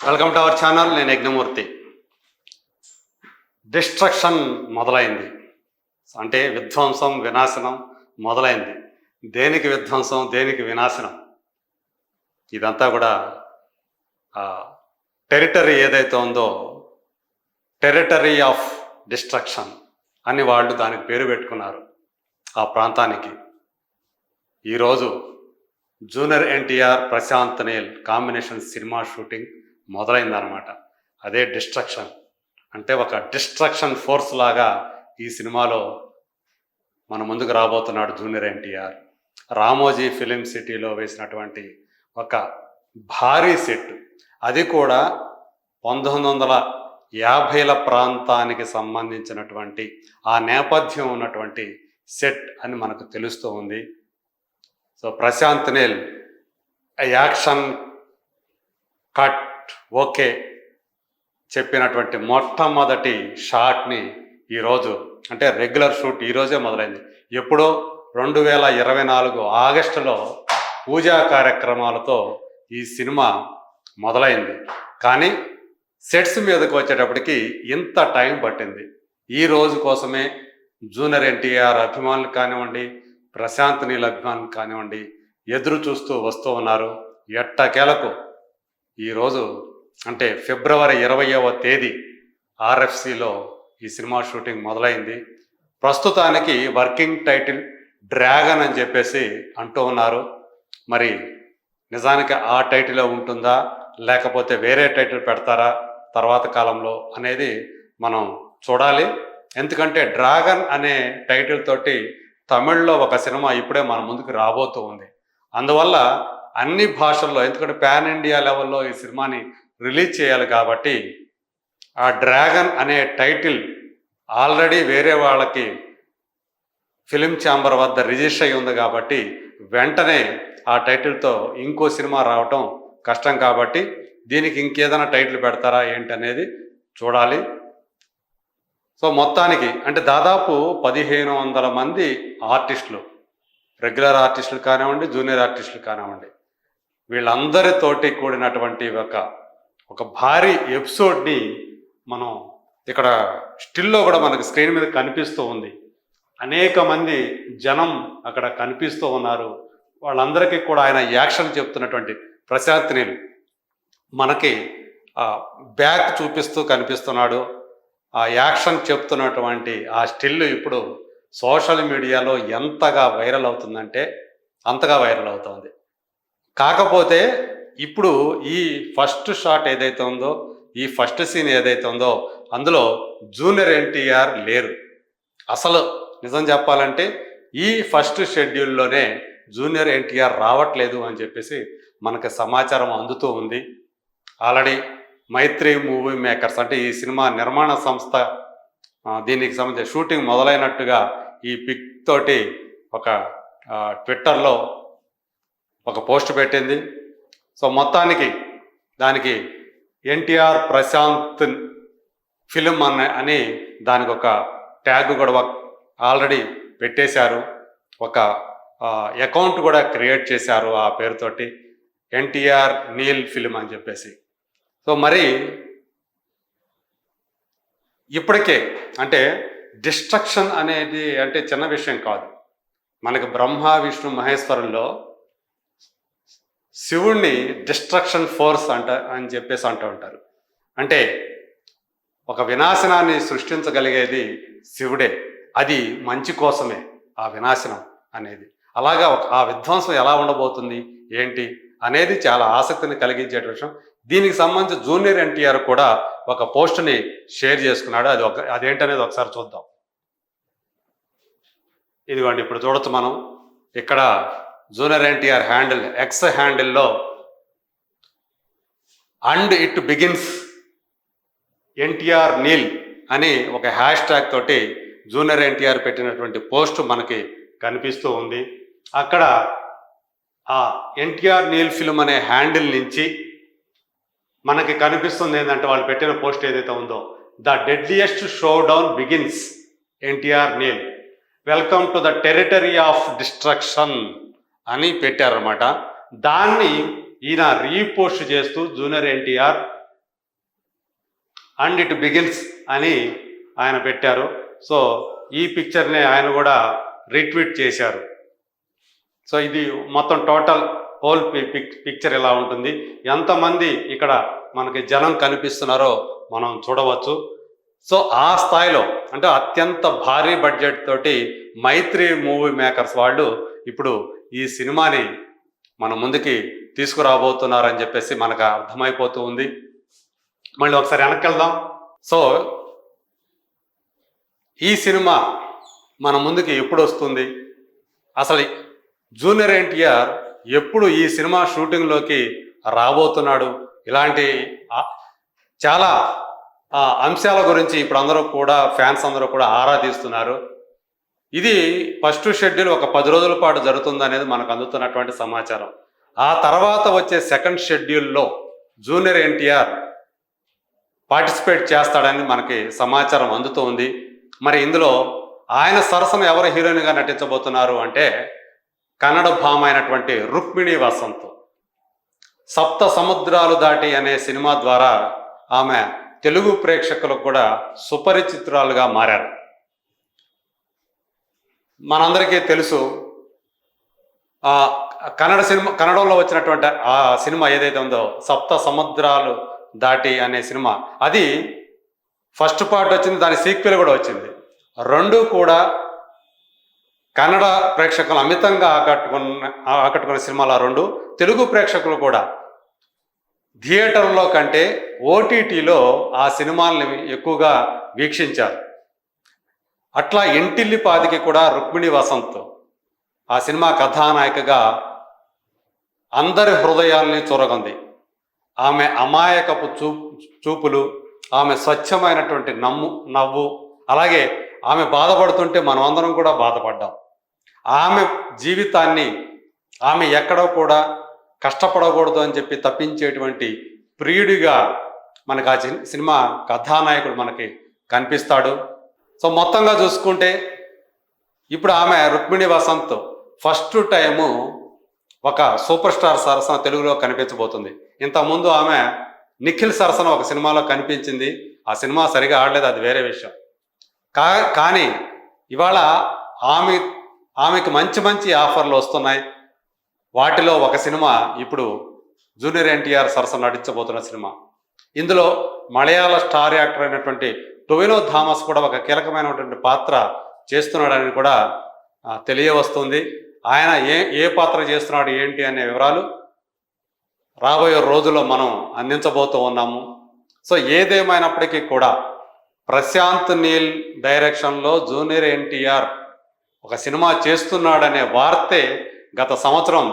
Welcome to our channel. నేను Yagnamurthy. Destruction మొదలైంది అంటే విధ్వంసం, వినాశనం మొదలైంది. దేనికి విధ్వంసం, దేనికి వినాశనం? ఇదంతా కూడా టెరిటరీ ఏదైతే ఉందో టెరిటరీ ఆఫ్ డిస్ట్రక్షన్ అని వాళ్ళు దానికి పేరు పెట్టుకున్నారు. ఆ ప్రాంతానికి ఈరోజు junior NTR, Prashanth Neel combination cinema shooting మొదలైందనమాట. అదే డిస్ట్రక్షన్ అంటే ఒక డిస్ట్రక్షన్ ఫోర్స్ లాగా ఈ సినిమాలో మన ముందుకు రాబోతున్నాడు జూనియర్ ఎన్టీఆర్. రామోజీ ఫిలిం సిటీలో వేసినటువంటి ఒక భారీ సెట్, అది కూడా 1950ల ప్రాంతానికి సంబంధించినటువంటి ఆ నేపథ్యం ఉన్నటువంటి సెట్ అని మనకు తెలుస్తూ ఉంది. So Prashanth Neel action cut okay చెప్పినటువంటి మొట్టమొదటి షాట్ని ఈరోజు అంటే రెగ్యులర్ షూట్ ఈరోజే మొదలైంది. ఎప్పుడో 2024 ఆగస్టులో పూజా కార్యక్రమాలతో ఈ సినిమా మొదలైంది. కానీ సెట్స్ మీదకి వచ్చేటప్పటికి ఇంత టైం పట్టింది. ఈ రోజు కోసమే జూనియర్ ఎన్టీఆర్ అభిమానులు కానివ్వండి, ప్రశాంత్ నీల్ అభిమానులు కానివ్వండి ఎదురు చూస్తూ వస్తూ ఉన్నారు. ఎట్టకేలకు ఈరోజు అంటే ఫిబ్రవరి 20వ తేదీ ఆర్ఎఫ్సిలో ఈ సినిమా షూటింగ్ మొదలైంది. ప్రస్తుతానికి వర్కింగ్ టైటిల్ డ్రాగన్ అని చెప్పేసి అంటూ ఉన్నారు. మరి నిజానికి ఆ టైటిల్ ఉంటుందా లేకపోతే వేరే టైటిల్ పెడతారా తర్వాత కాలంలో అనేది మనం చూడాలి. ఎందుకంటే డ్రాగన్ అనే టైటిల్ తోటి తమిళ్లో ఒక సినిమా ఇప్పుడే మన ముందుకు రాబోతూ ఉంది. అందువల్ల అన్ని భాషల్లో, ఎందుకంటే పాన్ ఇండియా లెవెల్లో ఈ సినిమాని రిలీజ్ చేయాలి కాబట్టి ఆ డ్రాగన్ అనే టైటిల్ ఆల్రెడీ వేరే వాళ్ళకి ఫిలిం ఛాంబర్ వద్ద రిజిస్టర్ అయి ఉంది కాబట్టి వెంటనే ఆ టైటిల్తో ఇంకో సినిమా రావటం కష్టం. కాబట్టి దీనికి ఇంకేదైనా టైటిల్ పెడతారా ఏంటనేది చూడాలి. సో మొత్తానికి అంటే దాదాపు 1500 మంది ఆర్టిస్టులు, రెగ్యులర్ ఆర్టిస్టులు కానివ్వండి, జూనియర్ ఆర్టిస్టులు కానివ్వండి, వీళ్ళందరితోటి కూడినటువంటి ఒక భారీ ఎపిసోడ్ని మనం ఇక్కడ స్టిల్లో కూడా మనకి స్క్రీన్ మీద కనిపిస్తూ ఉంది. అనేక మంది జనం అక్కడ కనిపిస్తూ ఉన్నారు. వాళ్ళందరికీ కూడా ఆయన యాక్షన్ చెప్తున్నటువంటి ప్రశాంత్ నీల్ మనకి బ్యాక్ చూపిస్తూ కనిపిస్తున్నాడు. ఆ యాక్షన్ చెప్తున్నటువంటి ఆ స్టిల్ ఇప్పుడు సోషల్ మీడియాలో ఎంతగా వైరల్ అవుతుందంటే అంతగా వైరల్ అవుతుంది. కాకపోతే ఇప్పుడు ఈ ఫస్ట్ షాట్ ఏదైతే ఉందో, ఈ ఫస్ట్ సీన్ ఏదైతే ఉందో అందులో జూనియర్ ఎన్టీఆర్ లేరు. అసలు నిజం చెప్పాలంటే ఈ ఫస్ట్ షెడ్యూల్లోనే జూనియర్ ఎన్టీఆర్ రావట్లేదు అని చెప్పేసి మనకు సమాచారం అందుతూ ఉంది. ఆల్రెడీ మైత్రి మూవీ మేకర్స్ అంటే ఈ సినిమా నిర్మాణ సంస్థ దీనికి సంబంధించి షూటింగ్ మొదలైనట్టుగా ఈ పిక్ తోటి ఒక ట్విట్టర్లో ఒక పోస్ట్ పెట్టింది. సో మొత్తానికి దానికి ఎన్టీఆర్ ప్రశాంత్ ఫిలిం అని దానికి ఒక ట్యాగ్ కూడా ఆల్రెడీ పెట్టేశారు. ఒక అకౌంట్ కూడా క్రియేట్ చేశారు ఆ పేరుతోటి, ఎన్టీఆర్ నీల్ ఫిలిం అని చెప్పేసి. సో మరి ఇప్పటికే అంటే డిస్ట్రక్షన్ అనేది అంటే చిన్న విషయం కాదు. మనకి బ్రహ్మ విష్ణు మహేశ్వరుల్లో శివుణ్ణి డిస్ట్రక్షన్ ఫోర్స్ అని చెప్పేసి అంటూ ఉంటారు. అంటే ఒక వినాశనాన్ని సృష్టించగలిగేది శివుడే. అది మంచి కోసమే ఆ వినాశనం అనేది. అలాగా ఆ విధ్వంసం ఎలా ఉండబోతుంది ఏంటి అనేది చాలా ఆసక్తిని కలిగించే విషయం. దీనికి సంబంధించి జూనియర్ ఎన్టీఆర్ కూడా ఒక పోస్ట్ని షేర్ చేసుకున్నాడు. అదేంటనేది ఒకసారి చూద్దాం. ఇదిగోండి, ఇప్పుడు చూడొచ్చు మనం ఇక్కడ జూనియర్ ఎన్టీఆర్ హ్యాండిల్, ఎక్స్ హ్యాండిల్లో and it begins NTR Neel అని ఒక హ్యాష్ ట్యాగ్ తోటి జూనియర్ ఎన్టీఆర్ పెట్టినటువంటి పోస్ట్ మనకి కనిపిస్తూ ఉంది. అక్కడ ఆ ఎన్టీఆర్ నీల్ ఫిల్మ్ అనే హ్యాండిల్ నుంచి మనకి కనిపిస్తుంది ఏంటంటే వాళ్ళు పెట్టిన పోస్ట్ ఏదైతే ఉందో, the deadliest showdown begins NTR Neel, welcome to the territory of destruction అని పెట్టారన్నమాట. దాన్ని ఈయన రీపోస్ట్ చేస్తూ junior NTR and it begins అని ఆయన పెట్టారు. సో ఈ పిక్చర్ని ఆయన కూడా రీట్వీట్ చేశారు. సో ఇది మొత్తం టోటల్ హోల్ పిక్చర్ ఇలా ఉంటుంది. ఎంతమంది ఇక్కడ మనకి జనం కనిపిస్తున్నారో మనం చూడవచ్చు. సో ఆ స్థాయిలో అంటే అత్యంత భారీ బడ్జెట్ తోటి మైత్రి మూవీ మేకర్స్ వాళ్ళు ఇప్పుడు ఈ సినిమాని మన ముందుకి తీసుకురాబోతున్నారని చెప్పేసి మనకు అర్థమైపోతూ ఉంది. మళ్ళీ ఒకసారి వెనక్కి వెళ్దాం. సో ఈ సినిమా మన ముందుకి ఎప్పుడు వస్తుంది, అసలు జూనియర్ ఎన్టీఆర్ ఎప్పుడు ఈ సినిమా షూటింగ్లోకి రాబోతున్నాడు, ఇలాంటి చాలా అంశాల గురించి ఇప్పుడు అందరూ కూడా ఫ్యాన్స్ అందరూ కూడా ఆరాధిస్తున్నారు. ఇది ఫస్ట్ షెడ్యూల్ ఒక 10 రోజుల పాటు జరుగుతుంది అనేది మనకు అందుతున్నటువంటి సమాచారం. ఆ తర్వాత వచ్చే సెకండ్ షెడ్యూల్లో జూనియర్ ఎన్టీఆర్ పార్టిసిపేట్ చేస్తాడని మనకి సమాచారం అందుతూ ఉంది. మరి ఇందులో ఆయన సరసన ఎవరు హీరోయిన్గా నటించబోతున్నారు అంటే కన్నడ భామ అయినటువంటి రుక్మిణి వసంత్. సప్త సముద్రాలు దాటి అనే సినిమా ద్వారా ఆమె తెలుగు ప్రేక్షకులకు కూడా సుపరిచితురాలుగా మారారు. మనందరికీ తెలుసు కన్నడంలో వచ్చినటువంటి ఆ సినిమా ఏదైతే ఉందో సప్త సముద్రాలు దాటి అనే సినిమా, అది ఫస్ట్ పార్ట్ వచ్చింది, దాని సీక్వెల్ కూడా వచ్చింది. రెండు కూడా కన్నడ ప్రేక్షకులు అమితంగా ఆకట్టుకున్న సినిమాలు రెండు. తెలుగు ప్రేక్షకులు కూడా థియేటర్లో కంటే ఓటీటీలో ఆ సినిమాల్ని ఎక్కువగా వీక్షించారు. అట్లా ఇంటిల్లిపాదికి కూడా రుక్మిణి వసంత్ ఆ సినిమా కథానాయికగా అందరి హృదయాల్ని చూరగొంది. ఆమె అమాయకపు చూపులు, ఆమె స్వచ్ఛమైనటువంటి నవ్వు, అలాగే ఆమె బాధపడుతుంటే మనం అందరం కూడా బాధపడ్డాం. ఆమె జీవితాన్ని ఆమె ఎక్కడో కూడా కష్టపడకూడదు అని చెప్పి తప్పించేటువంటి ప్రియుడిగా మనకు ఆ సినిమా కథానాయకుడు మనకి కనిపిస్తాడు. సో మొత్తంగా చూసుకుంటే ఇప్పుడు ఆమె రుక్మిణి వసంత్ ఫస్ట్ టైము ఒక సూపర్ స్టార్ సరసన తెలుగులో కనిపించబోతుంది. ఇంతకుముందు ఆమె నిఖిల్ సరసన ఒక సినిమాలో కనిపించింది. ఆ సినిమా సరిగా ఆడలేదు, అది వేరే విషయం. కానీ ఇవాళ ఆమెకి మంచి మంచి ఆఫర్లు వస్తున్నాయి. వాటిలో ఒక సినిమా ఇప్పుడు జూనియర్ ఎన్టీఆర్ సరసన నటించబోతున్న సినిమా. ఇందులో మలయాళ స్టార్ యాక్టర్ అయినటువంటి టొవినో థామస్ కూడా ఒక కీలకమైనటువంటి పాత్ర చేస్తున్నాడని కూడా తెలియవస్తుంది. ఆయన ఏ పాత్ర చేస్తున్నాడు ఏంటి అనే వివరాలు రాబోయే రోజుల్లో మనం అందించబోతూ ఉన్నాము. సో ఏదేమైనప్పటికీ కూడా ప్రశాంత్ నీల్ డైరెక్షన్లో జూనియర్ ఎన్టీఆర్ ఒక సినిమా చేస్తున్నాడనే వార్తే గత సంవత్సరం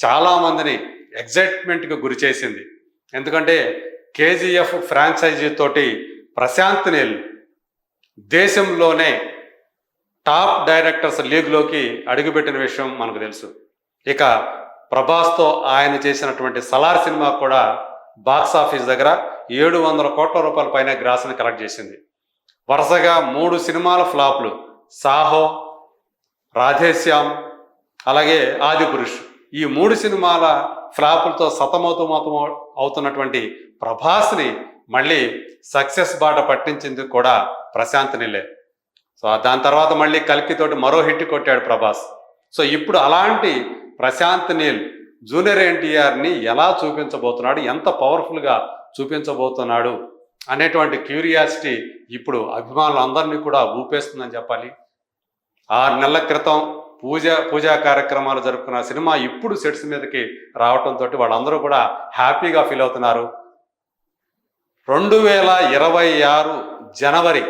చాలామందిని ఎగ్జైట్మెంట్కి గురి చేసింది. ఎందుకంటే కేజీఎఫ్ ఫ్రాంచైజీ తోటి ప్రశాంత్ నీల్ దేశంలోనే టాప్ డైరెక్టర్స్ లీగ్లోకి అడుగుపెట్టిన విషయం మనకు తెలుసు. ఇక ప్రభాస్తో ఆయన చేసినటువంటి సలార్ సినిమా కూడా బాక్స్ ఆఫీస్ దగ్గర 700 కోట్ల రూపాయల పైన గ్రాస్ని కలెక్ట్ చేసింది. వరుసగా 3 సినిమాల ఫ్లాప్లు, సాహో, రాధేశ్యామ్, అలాగే ఆదిపురుష్, ఈ 3 సినిమాల ఫ్లాపులతో సతమతం అవుతున్నటువంటి ప్రభాస్ని మళ్ళీ సక్సెస్ బాట పట్టించింది కూడా ప్రశాంత్ నీలే. సో దాని తర్వాత మళ్ళీ కల్కితోటి మరో హిట్ కొట్టాడు ప్రభాస్. సో ఇప్పుడు అలాంటి ప్రశాంత్ నీల్ జూనియర్ ఎన్టీఆర్ని ఎలా చూపించబోతున్నాడు, ఎంత పవర్ఫుల్గా చూపించబోతున్నాడు అనేటువంటి క్యూరియాసిటీ ఇప్పుడు అభిమానులందరినీ కూడా ఊపేస్తుందని చెప్పాలి. 6 నెలల క్రితం పూజా కార్యక్రమాలు జరుపుకున్న సినిమా ఇప్పుడు సెట్స్ మీదకి రావడంతో వాళ్ళందరూ కూడా హ్యాపీగా ఫీల్ అవుతున్నారు. 2026 జనవరి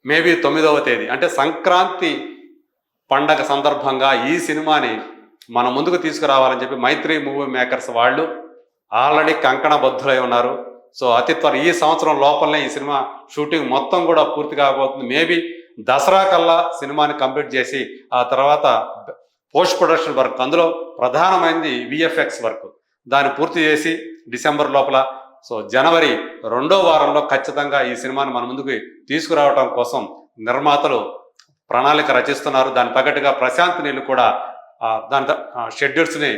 మేబీ 9వ తేదీ అంటే సంక్రాంతి పండగ సందర్భంగా ఈ సినిమాని మన ముందుకు తీసుకురావాలని చెప్పి మైత్రి మూవీ మేకర్స్ వాళ్ళు ఆల్రెడీ కంకణబద్ధులై ఉన్నారు. సో అతి ఈ సంవత్సరం లోపలనే ఈ సినిమా షూటింగ్ మొత్తం కూడా పూర్తి కాబోతుంది. మేబీ దసరా కల్లా సినిమాని కంప్లీట్ చేసి ఆ తర్వాత పోస్ట్ ప్రొడక్షన్ వర్క్, అందులో ప్రధానమైనది విఎఫ్ఎక్స్ వర్క్, దాన్ని పూర్తి చేసి డిసెంబర్ లోపల, సో జనవరి 2వ వారంలో ఖచ్చితంగా ఈ సినిమాని మన ముందుకు తీసుకురావడం కోసం నిర్మాతలు ప్రణాళిక రచిస్తున్నారు. దాని తగ్గట్టుగా ప్రశాంత్ నీల్ కూడా దాని షెడ్యూల్స్ని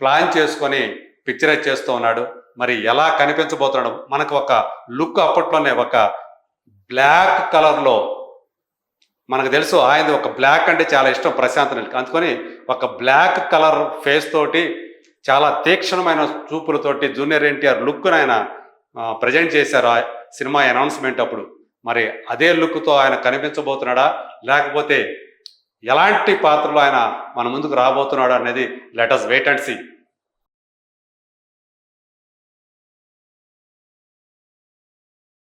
ప్లాన్ చేసుకొని పిక్చరైజ్ చేస్తూ ఉన్నాడు. మరి ఎలా కనిపించబోతున్నాడు, మనకు ఒక లుక్ అప్పట్లోనే ఒక బ్లాక్ కలర్లో, మనకు తెలుసు ఆయనది ఒక బ్లాక్ అంటే చాలా ఇష్టం ప్రశాంత్ నీల్, అందుకని ఒక బ్లాక్ కలర్ ఫేస్ తోటి చాలా తీక్షణమైన చూపులతోటి జూనియర్ ఎన్టీఆర్ లుక్ను ఆయన ప్రజెంట్ చేశారు ఆ సినిమా అనౌన్స్మెంట్ అప్పుడు. మరి అదే లుక్తో ఆయన కనిపించబోతున్నాడా, లేకపోతే ఎలాంటి పాత్రలో ఆయన మన ముందుకు రాబోతున్నాడు అనేది let us wait and see.